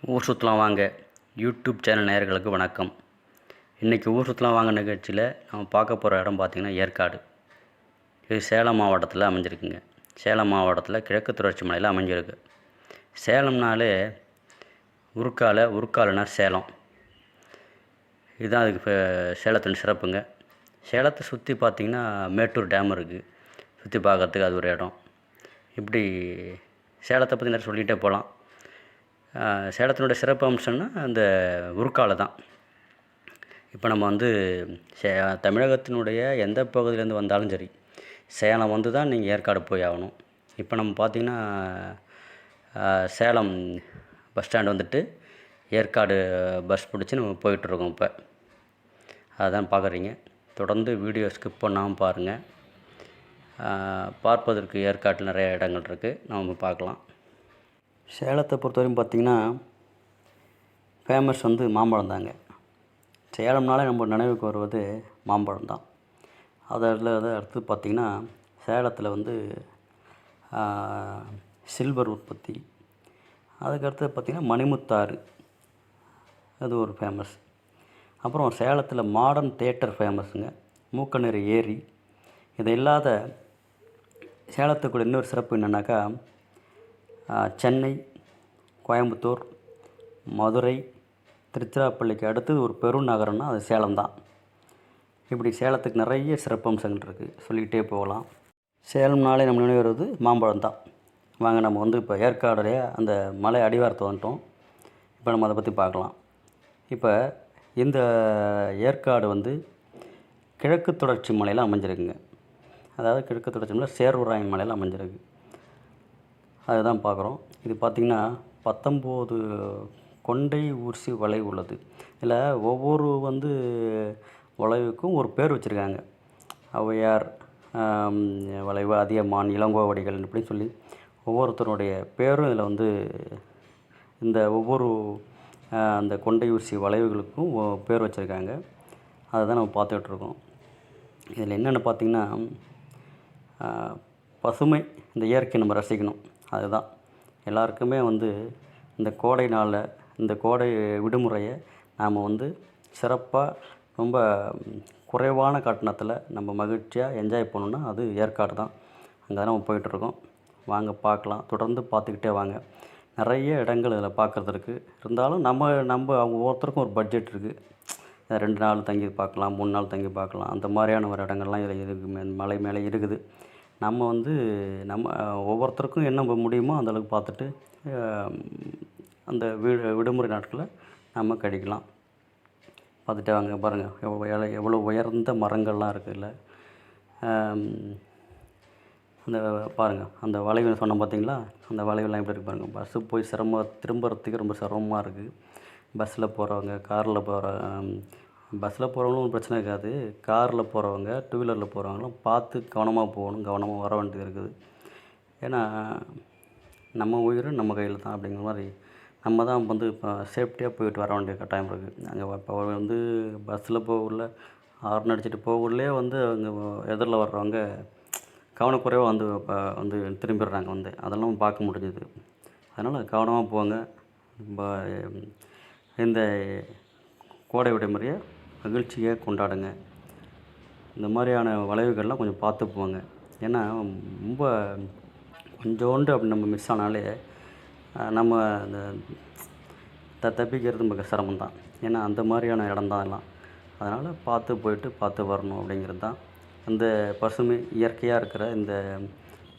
ஊர் சுற்றலாம் வாங்க YouTube channel நேயர்களுக்கு வணக்கம். இன்றைக்கி ஊர் சுற்றலாம் வாங்க நிகழ்ச்சியில் நம்ம பார்க்க போகிற இடம் பார்த்திங்கன்னா ஏற்காடு. இது சேலம் மாவட்டத்தில் அமைஞ்சிருக்குங்க. சேலம் மாவட்டத்தில் கிழக்கு தொடர்ச்சி மலையில் அமைஞ்சிருக்கு. சேலம்னாலே உருக்காலனா சேலம். இதுதான் அதுக்கு சேலத்தின் சிறப்புங்க. சேலத்தை சுற்றி பார்த்திங்கன்னா மேட்டூர் டேம் இருக்குது. சுற்றி பார்க்கறதுக்கு அது ஒரு இடம். இப்படி சேலத்தை பற்றி நிறைய சொல்லிகிட்டே போகலாம். சேலத்தினுடைய சிறப்பு அம்சம்னா அந்த உருக்காலை தான். இப்போ நம்ம தமிழகத்தினுடைய எந்த பகுதியிலேருந்து வந்தாலும் சரி, சேலம் வந்து தான் நீங்கள் ஏற்காடு போய் ஆகணும். இப்போ நம்ம பார்த்திங்கன்னா சேலம் பஸ் ஸ்டாண்டு வந்துட்டு ஏற்காடு பஸ் பிடிச்சி நம்ம போயிட்டுருக்கோம். இப்போ அதுதான் பார்க்குறீங்க. தொடர்ந்து வீடியோ ஸ்கிப் பண்ணாமல் பாருங்கள். பார்ப்பதற்கு ஏற்காட்டில் நிறைய இடங்கள் இருக்குது, நம்ம பார்க்கலாம். சேலத்தை பொறுத்தவரைக்கும் பார்த்திங்கன்னா ஃபேமஸ் மாம்பழம் தாங்க. சேலம்னாலே நம்ம நினைவுக்கு வருவது மாம்பழம் தான். அதில் அடுத்து பார்த்திங்கன்னா சேலத்தில் சில்வர் உற்பத்தி. அதுக்கடுத்து பார்த்திங்கன்னா மணிமுத்தாறு, அது ஒரு ஃபேமஸ். அப்புறம் சேலத்தில் மாடர்ன் தேட்டர் ஃபேமஸுங்க. மூக்கநேரி ஏரி. இது இல்லாத சேலத்துக்குள்ள இன்னொரு சிறப்பு என்னென்னாக்கா, சென்னை, கோயம்புத்தூர், மதுரை, திருச்சிராப்பள்ளிக்கு அடுத்தது ஒரு பெருநகரம்னா அது சேலம் தான். இப்படி சேலத்துக்கு நிறைய சிறப்பம்சங்கள் இருக்குது, சொல்லிக்கிட்டே போகலாம். சேலம்னாலே நம்ம நினைவு வருவது மாம்பழம் தான். வாங்க நம்ம இப்போ ஏற்காடுடைய அந்த மலை அடிவாரத்தை வந்துட்டோம். இப்போ நம்ம அதை பற்றி பார்க்கலாம். இப்போ இந்த ஏற்காடு கிழக்கு தொடர்ச்சி மலையில் அமைஞ்சிருக்குங்க. அதாவது கிழக்கு தொடர்ச்சி மலை சேர்வராயன் மலையில் அமைஞ்சிருக்கு. அதுதான் பார்க்குறோம். இது பார்த்திங்கன்னா 19 கொண்டை ஊசி வளைவு உள்ளது. இதில் ஒவ்வொரு வளைவுக்கும் ஒரு பேர் வச்சுருக்காங்க. ஔவையார் வளைவு, அதியமான், இளங்கோவடிகள் இப்படின்னு சொல்லி ஒவ்வொருத்தருடைய பேரும் இதில் இந்த ஒவ்வொரு அந்த கொண்டை ஊசி வளைவுகளுக்கும் பேர் வச்சுருக்காங்க. அதை தான் நம்ம பார்த்துட்ருக்கோம். இதில் என்னென்னு பார்த்திங்கன்னா பசுமை, இந்த இயற்கை நம்ம ரசிக்கணும். அதுதான் எல்லாருக்குமே இந்த கோடை நாளில், இந்த கோடை விடுமுறையை நாம் சிறப்பாக ரொம்ப குறைவான கட்டணத்தில் நம்ம மகிழ்ச்சியாக என்ஜாய் பண்ணணுன்னா அது ஏற்காடு தான். அங்கே தான் நம்ம போயிட்டுருக்கோம். வாங்க பார்க்கலாம். தொடர்ந்து பார்த்துக்கிட்டே வாங்க. நிறைய இடங்கள் இதில் பார்க்குறது இருக்குது. இருந்தாலும் நம்ம அவங்க ஒவ்வொருத்தருக்கும் ஒரு பட்ஜெட் இருக்குது. 2 நாள் தங்கி பார்க்கலாம், 3 நாள் தங்கி பார்க்கலாம். அந்த மாதிரியான ஒரு இடங்கள்லாம் இதில் இருக்குது, மலை மேலே இருக்குது. நம்ம நம்ம ஒவ்வொருத்தருக்கும் என்ன முடியுமோ அந்தளவுக்கு பார்த்துட்டு அந்த விடுமுறை நாட்களை நம்ம கழிக்கலாம். பார்த்துட்டே வாங்க. பாருங்கள் எவ்வளோ உயர்ந்த மரங்கள்லாம் இருக்குதுல்ல. அந்த பாருங்கள், அந்த வளைவு சொன்னோம் பார்த்தீங்களா, அந்த வளைவுலாம் எப்படி இருக்குது பாருங்கள். பஸ்ஸு போய் திரும்புறதுக்கு ரொம்ப சிரமமாக இருக்குது. பஸ்ஸில் போகிறவங்க, பஸ்ஸில் போகிறவங்களும் பிரச்சனை இருக்காது. காரில் போகிறவங்க, 2 வீலரில் போகிறவங்களும் பார்த்து கவனமாக போகணும், கவனமாக வர வேண்டியது இருக்குது. ஏன்னா நம்ம உயிர் நம்ம கையில் தான் அப்படிங்கிற மாதிரி நம்ம தான் இப்போ சேஃப்டியாக போயிட்டு வர வேண்டிய கட்டாயம் இருக்குது. அங்கே இப்போ பஸ்ஸில் போகக்குள்ள ஹார்ன் அடிச்சுட்டு போகக்குள்ளே அவங்க எதிரில் வர்றவங்க கவனக்குறைவாக இப்போ திரும்பிடுறாங்க. அதெல்லாம் பார்க்க முடிஞ்சுது. அதனால் கவனமாக போங்க. இந்த கோடை விடுமுறையை மகிழ்ச்சியாக கொண்டாடுங்க. இந்த மாதிரியான வளைவுகள்லாம் கொஞ்சம் பார்த்து போங்க. ஏன்னா ரொம்ப கொஞ்சோண்டு அப்படி நம்ம மிஸ் ஆனாலே நம்ம அந்த தப்பிக்கிறது நமக்கு சிரமம் தான். ஏன்னா அந்த மாதிரியான இடம் தான் எல்லாம். அதனால் பார்த்து போயிட்டு பார்த்து வரணும் அப்படிங்கிறது தான். அந்த பசுமை இயற்கையாக இருக்கிற இந்த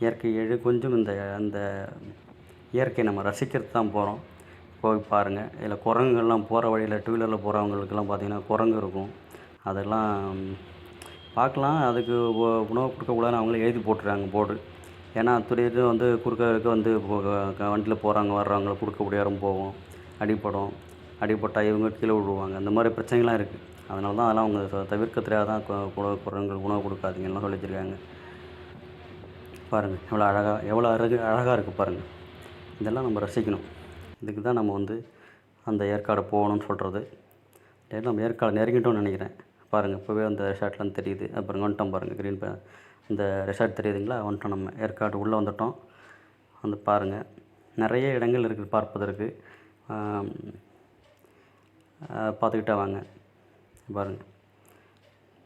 இயற்கை கொஞ்சம் அந்த இயற்கையை நம்ம ரசிக்கிறது தான் போகிறோம். போய் பாருங்கள். இதில் குரங்குகள்லாம் போகிற வழியில் 2 வீலரில் போகிறவங்களுக்கெல்லாம் பார்த்திங்கன்னா குரங்கு இருக்கும். அதெல்லாம் பார்க்கலாம். அதுக்கு உணவு கொடுக்கக்கூடாதுன்னு அவங்களே எழுதி போட்டுருக்காங்க போர்டு. ஏன்னா திடீர்னு குறுக்க வண்டியில் போகிறாங்க வர்றவங்கள கொடுக்க முடியாமல் போவோம், அடிபட்டால் இவங்க கீழே விழுவாங்க. அந்த மாதிரி பிரச்சனைகள்லாம் இருக்குது. அதனால தான் அதெல்லாம் அவங்க தவிர்க்க தெரியாதான் குரங்குகள் உணவு கொடுக்காதீங்கலாம் சொல்லி வச்சுருக்காங்க. பாருங்கள் எவ்வளோ அழகாக இருக்குது பாருங்கள். இதெல்லாம் நம்ம ரசிக்கணும். இதுக்கு தான் நம்ம அந்த ஏற்காடு போகணும்னு சொல்கிறது. நம்ம ஏற்காடு நெருங்கிட்டோம்னு நினைக்கிறேன். பாருங்கள், இப்போவே அந்த ரெசார்ட்லாம் தெரியுது. அப்புறம் வந்துட்டோம் பாருங்கள், இந்த ரெசார்ட் தெரியுதுங்களா, வந்துட்டோம். நம்ம ஏற்காடு உள்ளே வந்துட்டோம். பாருங்கள், நிறைய இடங்கள் இருக்குது பார்ப்பதற்கு. பார்த்துக்கிட்டே வாங்க. பாருங்கள்,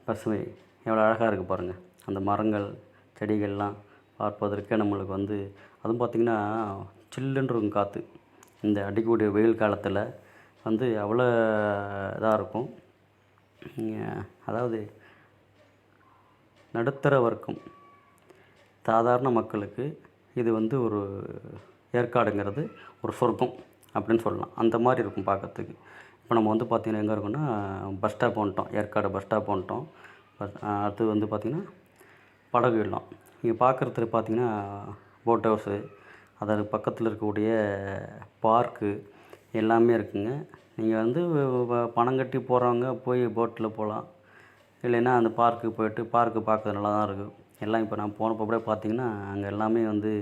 பசுமை எவ்வளோ அழகாக இருக்குது பாருங்கள். அந்த மரங்கள் செடிகள்லாம் பார்ப்பதற்கே நம்மளுக்கு வந்து அதுவும் பார்த்திங்கன்னா சில்லுன்னு இருக்கும் காற்று. இந்த அடிக்கக்கூடிய வெயில் காலத்தில் வந்து அவ்வளோ இதாக இருக்கும். அதாவது நடுத்தர வர்க்கம் சாதாரண மக்களுக்கு இது வந்து ஒரு ஏற்காடுங்கிறது ஒரு சொர்க்கம் அப்படின்னு சொல்லலாம். அந்த மாதிரி இருக்கும் பார்க்கறதுக்கு. இப்போ நம்ம வந்து பார்த்திங்கன்னா எங்கே இருக்கோம்னா பஸ் ஸ்டாப் வந்துட்டோம். ஏற்காடு பஸ் ஸ்டாப் வந்துட்டோம். அடுத்து வந்து பார்த்திங்கன்னா படகு இல்லம். இங்கே பார்க்குறதுக்கு பார்த்திங்கன்னா போட் ஹவுஸு, அதற்கு பக்கத்தில் இருக்கக்கூடிய பார்க்கு எல்லாமே இருக்குங்க. நீங்கள் வந்து பணம் கட்டி போகிறவங்க போய் போட்டில் போகலாம். இல்லைன்னா அந்த பார்க்குக்கு போய்ட்டு பார்க்கு பார்க்க நல்லா தான் இருக்குது. எல்லாம் இப்போ நான் போனப்போ கூட பார்த்திங்கன்னா அங்கே எல்லாமே வந்து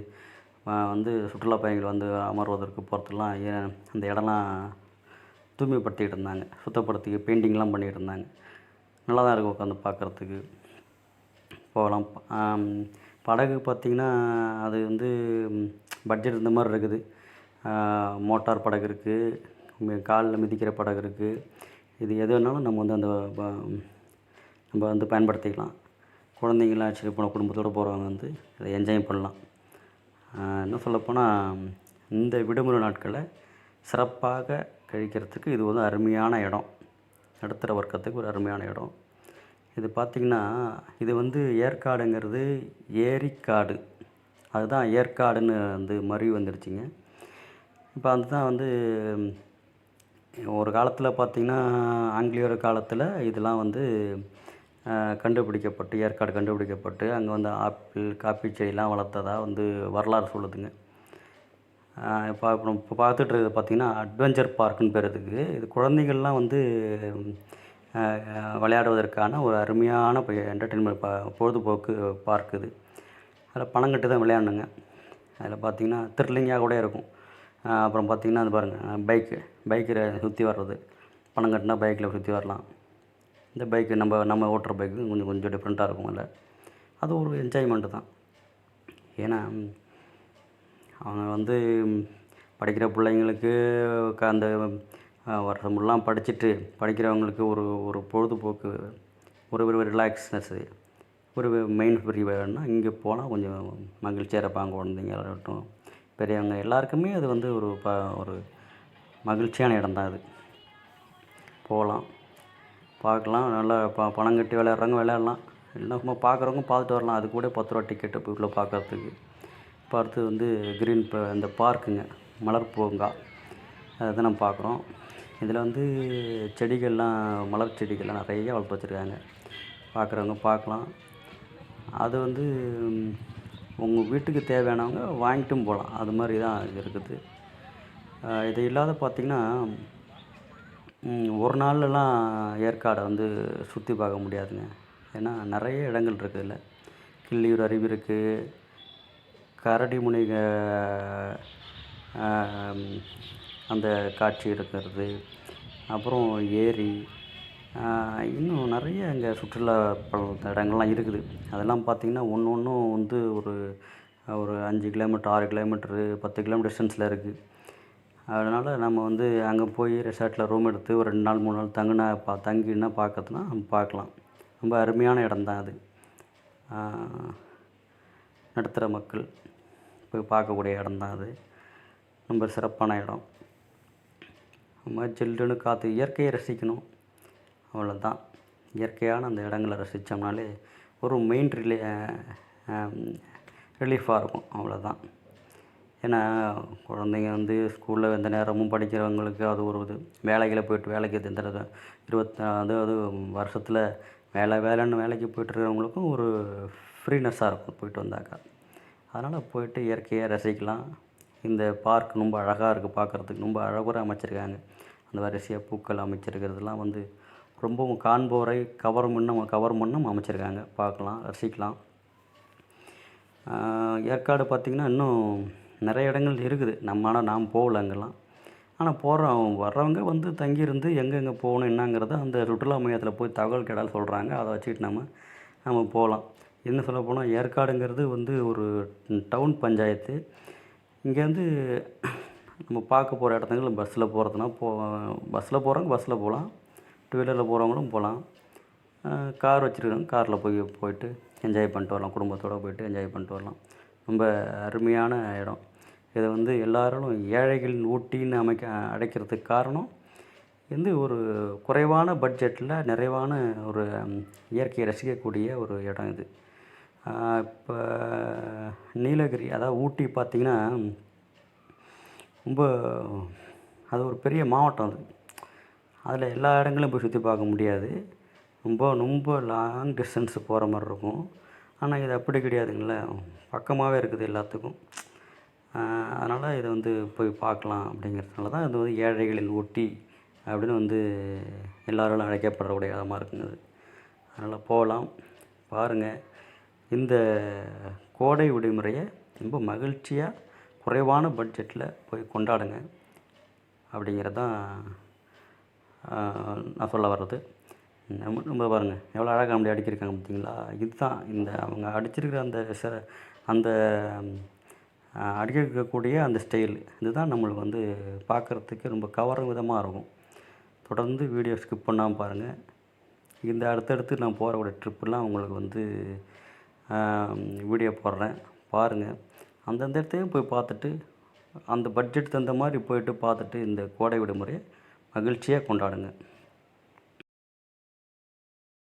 சுற்றுலா பயணிகள் வந்து அமர்வதற்கு போகிறதுலாம் அந்த இடம்லாம் தூய்மைப்படுத்திக்கிட்டு இருந்தாங்க. சுத்தப்படுத்தி பெயிண்டிங்லாம் பண்ணிகிட்டு இருந்தாங்க. நல்லா தான் இருக்கும் உட்காந்து பார்க்குறதுக்கு. போகலாம். படகு பார்த்திங்கன்னா அது வந்து பட்ஜெட் இந்த மாதிரி இருக்குது. மோட்டார் படகு இருக்குது, காலில் மிதிக்கிற படகு இருக்குது. இது எது வேணாலும் நம்ம வந்து நம்ம வந்து பயன்படுத்திக்கலாம். குழந்தைங்களாம் அழைச்சிட்டு போன குடும்பத்தோடு போகிறவங்க வந்து இதை என்ஜாய் பண்ணலாம். இன்னும் சொல்லப்போனால் இந்த விடுமுறை நாட்களை சிறப்பாக கழிக்கிறதுக்கு இது வந்து அருமையான இடம். நடுத்தர வர்க்கத்துக்கு ஒரு அருமையான இடம். இது பார்த்திங்கன்னா இது வந்து ஏற்காடுங்கிறது ஏரிக்காடு. அதுதான் ஏற்காடுன்னு வந்து மருவி வந்துடுச்சுங்க. இப்போ அதுதான் வந்து ஒரு காலத்தில் பார்த்திங்கன்னா ஆங்கிலேயர் காலத்தில் இதெல்லாம் வந்து கண்டுபிடிக்கப்பட்டு ஏற்காடு கண்டுபிடிக்கப்பட்டு அங்கே வந்து ஆப்பிள் காப்பி செடியெலாம் வளர்த்ததா வந்து வரலாறு சொல்லுதுங்க. இப்போ பார்த்துட்டு இருக்கிறது பார்த்திங்கன்னா அட்வென்ச்சர் பார்க்குன்னு பேர் இதுக்கு. இது குழந்தைகள்லாம் வந்து விளையாடுவதற்கான ஒரு அருமையான என்டர்டெயின்மெண்ட் பொழுதுபோக்கு பார்க் இது. அதில் பணம் கட்டி தான் விளையாடணுங்க. அதில் பார்த்திங்கன்னா த்ரில்லிங்காக கூட இருக்கும். அப்புறம் பார்த்திங்கன்னா அது பாருங்கள், பைக்கில் சுற்றி வர்றது. பணம் கட்டினா பைக்கில் சுற்றி வரலாம். இந்த பைக்கு நம்ம ஓட்டுற பைக்கு கொஞ்சம் டிஃப்ரெண்ட்டாக இருக்கும். அதில் அது ஒரு என்ஜாய்மெண்ட்டு தான். ஏன்னா அவங்க வந்து படிக்கிற பிள்ளைங்களுக்கு அந்த வருஷம் ஃபுல்லாக படிக்கிறவங்களுக்கு ஒரு பொழுதுபோக்கு, ஒரு ரிலாக்ஸ்னஸ்ஸு, ஒரு மைண்ட் ஃப்ரீ வேணும்னா இங்கே போனால் கொஞ்சம் மகிழ்ச்சியாக இருப்பாங்க. குழந்தைங்க இருக்கட்டும், பெரியவங்க எல்லாருக்குமே அது வந்து ஒரு மகிழ்ச்சியான இடம் தான் அது. போகலாம், பார்க்கலாம். நல்லா பணம் கட்டி விளையாடுறவங்க விளையாடலாம். இல்லைன்னா சும்மா பார்க்குறவங்க பார்த்துட்டு வரலாம். அது கூட 10 ரூபா டிக்கெட்டு போய் உள்ள பார்க்குறதுக்கு. இப்போ அடுத்து வந்து இந்த பார்க்குங்க, மலர் பூங்கா, அதை நம்ம பார்க்குறோம். இதில் வந்து மலர் செடிகள்லாம் நிறைய வளர்த்து வச்சுருக்காங்க. பார்க்குறவங்க பார்க்கலாம். அது வந்து உங்கள் வீட்டுக்கு தேவையானவங்க வாங்கிட்டும் போகலாம். அது மாதிரி தான் இது இருக்குது. இது இல்லாத பார்த்திங்கன்னா ஒரு நாள்லலாம் ஏற்காடை வந்து சுற்றி பார்க்க முடியாதுங்க. ஏன்னா நிறைய இடங்கள் இருக்குது. இதில் கிள்ளியூர் அருவி இருக்குது, கரடிமுனை அந்த காட்சி இருக்கிறது, அப்புறம் ஏரி, இன்னும் நிறைய இங்கே சுற்றுலா இடங்கள்லாம் இருக்குது. அதெல்லாம் பார்த்திங்கன்னா ஒன்றும் வந்து ஒரு 5 கிலோமீட்டர் 6 கிலோமீட்டரு 10 கிலோமீட்டர் டிஸ்டன்ஸில் இருக்குது. அதனால் நம்ம வந்து அங்கே போய் ரெசார்ட்டில் ரூம் எடுத்து ஒரு 2 நாள் 3 நாள் தங்கினா பார்க்கறதுனா நம்ம பார்க்கலாம். ரொம்ப அருமையான இடம் தான் அது. நடுத்தர மக்கள் போய் பார்க்கக்கூடிய இடம் தான் அது. ரொம்ப சிறப்பான இடம். நம்ம ஜில்லுன்னு காற்று, இயற்கையை ரசிக்கணும், அவ்வளோதான். இயற்கையான அந்த இடங்களை ரசித்தோம்னாலே ஒரு மைண்ட் ரிலீஃபாக இருக்கும், அவ்வளோதான். ஏன்னா குழந்தைங்க வந்து ஸ்கூலில் எந்த நேரமும் படிக்கிறவங்களுக்கு அது ஒரு இது. வேலைக்கு எந்த அதாவது வருஷத்தில் வேலைன்னு வேலைக்கு போய்ட்டுருக்கிறவங்களுக்கும் ஒரு ஃப்ரீனஸ்ஸாக இருக்கும் போய்ட்டு வந்தாக்கா. அதனால் போய்ட்டு இயற்கையை ரசிக்கலாம். இந்த பார்க் ரொம்ப அழகாக இருக்குது பார்க்குறதுக்கு. ரொம்ப அழகாக அமைச்சிருக்காங்க. அந்த வரிசையாக பூக்கள் அமைச்சிருக்கிறதுலாம் வந்து ரொம்பவும் காண்போரை கவரும் வண்ணம் அமைச்சிருக்காங்க. பார்க்கலாம், ரசிக்கலாம். ஏற்காடு பார்த்திங்கன்னா இன்னும் நிறைய இடங்கள் இருக்குது. ஆனால் நாம் போகல அங்கெல்லாம். ஆனால் வர்றவங்க வந்து தங்கியிருந்து எங்கெங்கே போகணும் என்னங்கிறத அந்த சுற்றுலா மையத்தில் போய் தகவல் கேட்டாலும் சொல்கிறாங்க. அதை வச்சுக்கிட்டு நம்ம போகலாம். இன்னும் சொல்லப்போனால் ஏற்காடுங்கிறது வந்து ஒரு டவுன் பஞ்சாயத்து. இங்கேருந்து நம்ம பார்க்க போகிற இடத்துங்களுக்கு பஸ்ஸில் போகிறதுனா பஸ்ஸில் போகிறவங்க பஸ்ஸில் போகலாம், டூ வீலரில் போகிறவங்களும் போகலாம். கார் வச்சுருக்கவங்க காரில் போயிட்டு என்ஜாய் பண்ணிட்டு வரலாம், குடும்பத்தோடு போயிட்டு என்ஜாய் பண்ணிட்டு வரலாம். ரொம்ப அருமையான இடம். இதை வந்து எல்லாரும் ஏழைகளின் ஊட்டின்னு அடைக்கிறதுக்கு காரணம் ஒரு குறைவான பட்ஜெட்டில் நிறைவான ஒரு இயற்கையை ரசிக்கக்கூடிய ஒரு இடம் இது. இப்போ நீலகிரி அதாவது ஊட்டி பார்த்திங்கன்னா ரொம்ப அது ஒரு பெரிய மாவட்டம். அதில் எல்லா இடங்களையும் போய் சுற்றி பார்க்க முடியாது. ரொம்ப லாங் டிஸ்டன்ஸு போகிற மாதிரி இருக்கும். ஆனால் இது அப்படி கிடையாதுங்கள, பக்கமாகவே இருக்குது எல்லாத்துக்கும். அதனால் இதை வந்து போய் பார்க்கலாம் அப்படிங்கிறதுனால தான் இது வந்து ஏழைகளின் ஊட்டி அப்படின்னு எல்லோராலும் அழைக்கப்படுறக்கூடிய இடமா இருக்குங்க அது. அதனால் போகலாம், பாருங்கள். இந்த கோடை விடுமுறையை ரொம்ப மகிழ்ச்சியாக குறைவான பட்ஜெட்டில் போய் கொண்டாடுங்க அப்படிங்கிறது தான் நான் சொல்ல வர்றது. நம்ம பாருங்கள் எவ்வளோ அழகாக அப்படி அடிக்கிருக்காங்க பார்த்தீங்களா. இதுதான் அவங்க அடிச்சிருக்கிற அந்த அடிக்கக்கூடிய அந்த ஸ்டைல் இதுதான் நம்மளுக்கு பார்க்குறதுக்கு ரொம்ப கவரும் விதமாக இருக்கும். தொடர்ந்து வீடியோ ஸ்கிப் பண்ணாமல் பாருங்கள். இந்த அடுத்தடுத்து நான் போகிறக்கூடிய ட்ரிப்புலாம் உங்களுக்கு வீடியோ போடுறேன், பாருங்கள். அந்தந்த இடத்தையும் போய் பார்த்துட்டு அந்த பட்ஜெட் தகுந்த மாதிரி போயிட்டு பார்த்துட்டு இந்த கோடை விடுமுறையை மகிழ்ச்சியாக கொண்டாடுங்க.